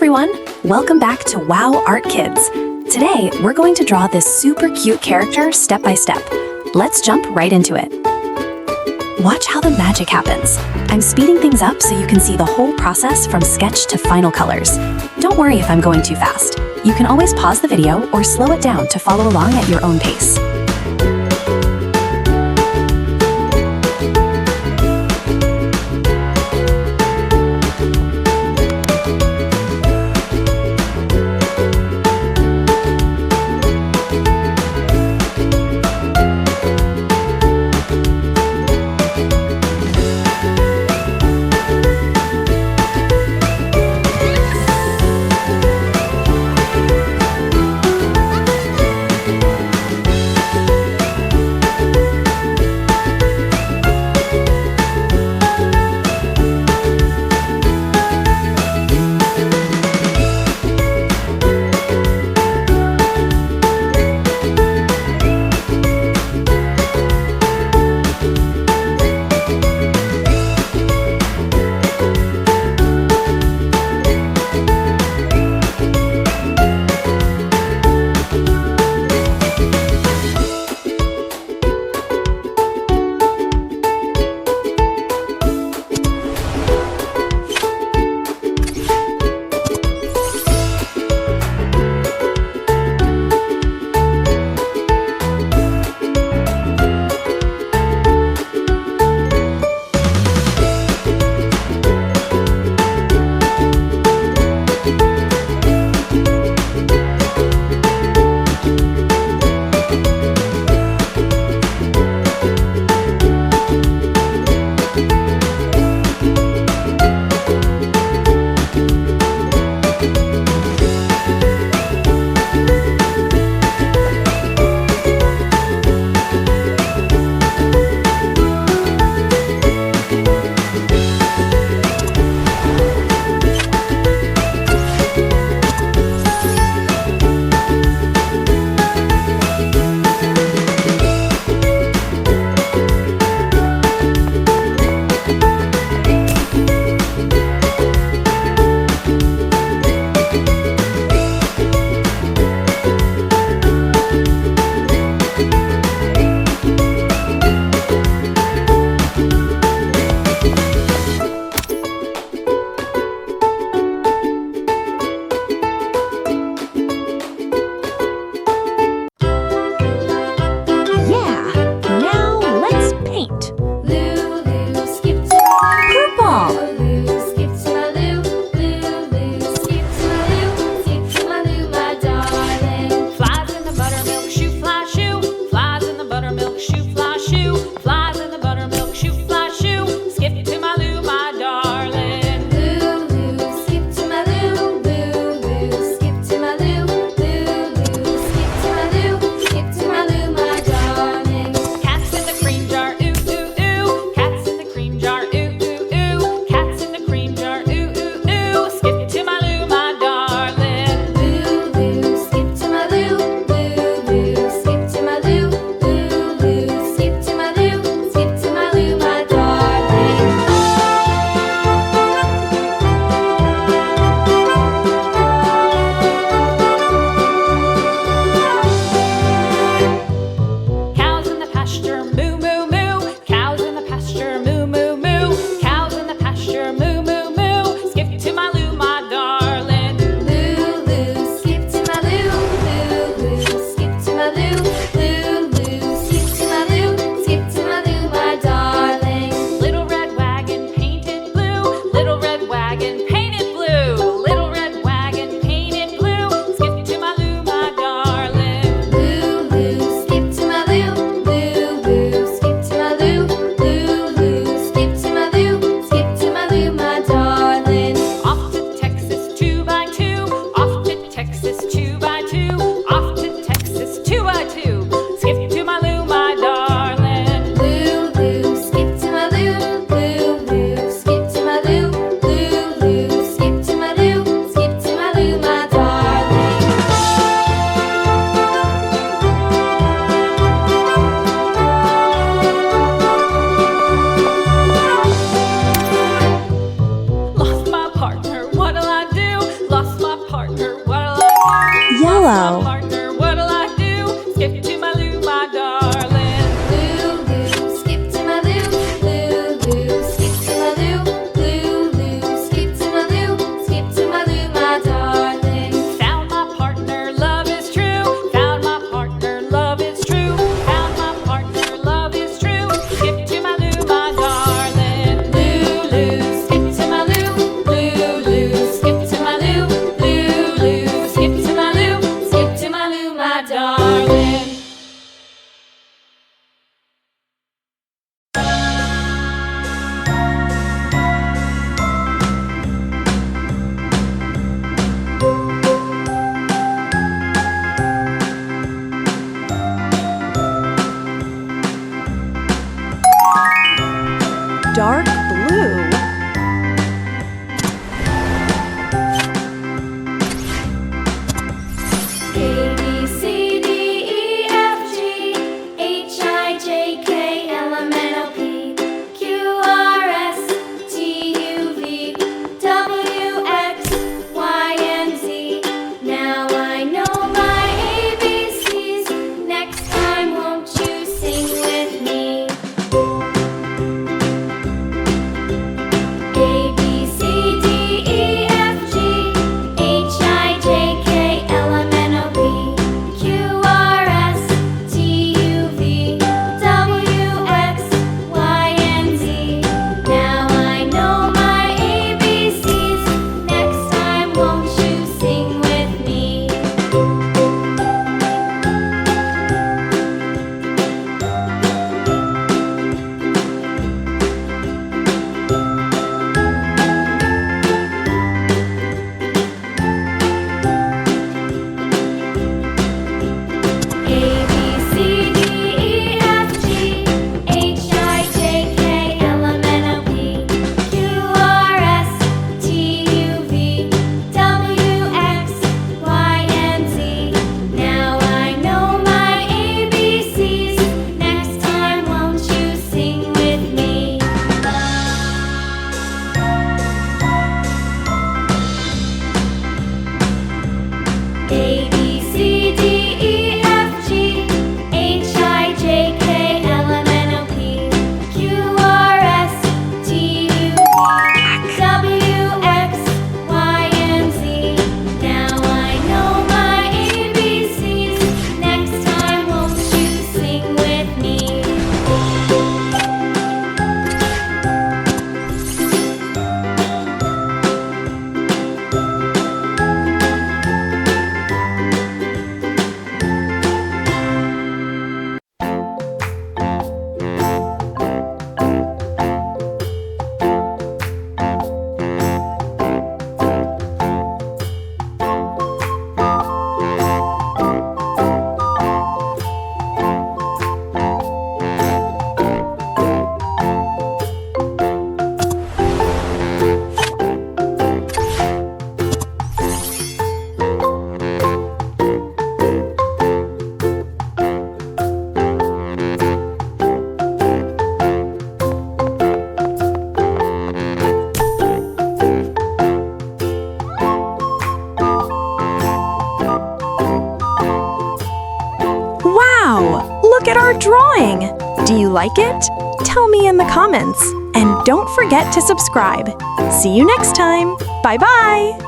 everyone! Welcome back to Wow Art Kids. Today, we're going to draw this super cute character step by step. Let's jump right into it. Watch how the magic happens. I'm speeding things up so you can see the whole process from sketch to final colors. Don't worry if I'm going too fast. You can always pause the video or slow it down to follow along at your own pace. dark blue. A, B, C, D, E, F, G, H, I, J, K, L, M, N, O, P, Q, R, S, T, U, V, W, X, Y, and Z. Now I know my ABCs. Next time, won't you sing with me? A, B, C, D, E, F, G, H, I, J, K, L, M, N, O, P, Q, R, S, T, U, V, W, X, Y, and Z. Now I know my ABCs. Next time, won't you sing with me? A, B, C, D, E, F, G, H, I, J, K, L, M, N, O, P, Q, R, S, T, U, V, W, X, Y, and Z. Now I know my ABCs. Next time, won't you sing with me? A, B, C, D, E, F, G, H, I, J, K, L, M, N, O, P, Q, R, S, T, U, V, W, X, Y, and Z. Now I know my ABCs. Next time, won't you sing with me? Wow! Look at our drawing! Do you like it? Tell me in the comments. And don't forget to subscribe. See you next time. Bye-bye!